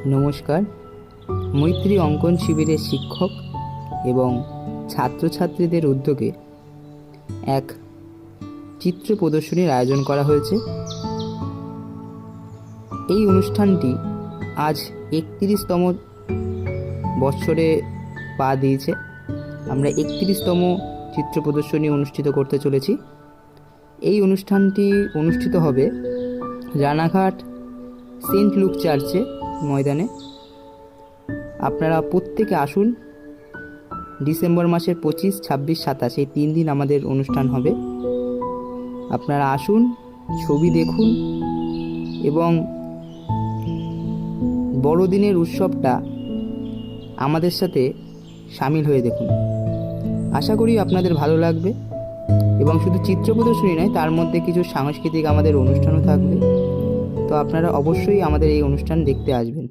নমস্কার। মৈত্রী অঙ্কন শিবিরের শিক্ষক এবং ছাত্রছাত্রীদের উদ্যোগে এক চিত্র প্রদর্শনীর আয়োজন করা হয়েছে। এই অনুষ্ঠানটি আজ 31তম বৎসরে পা দিয়েছে। আমরা 31তম চিত্র প্রদর্শনী অনুষ্ঠিত করতে চলেছি। এই অনুষ্ঠানটি অনুষ্ঠিত হবে রানাঘাট সেন্ট লুক চার্চে ময়দানে। আপনারা প্রত্যেকে আসুন। ডিসেম্বর মাসের 25, 26, 27 এই 3 দিন আমাদের অনুষ্ঠান হবে। আপনারা আসুন, ছবি দেখুন এবং বড়দিনের উৎসবটা আমাদের সাথে সামিল হয়ে দেখুন। আশা করি আপনাদের ভালো লাগবে এবং শুধু চিত্র প্রদর্শনী নয়, তার মধ্যে কিছু সাংস্কৃতিক আমাদের অনুষ্ঠানও থাকবে। তো আপনারা অবশ্যই আমাদের এই অনুষ্ঠান দেখতে আসবেন।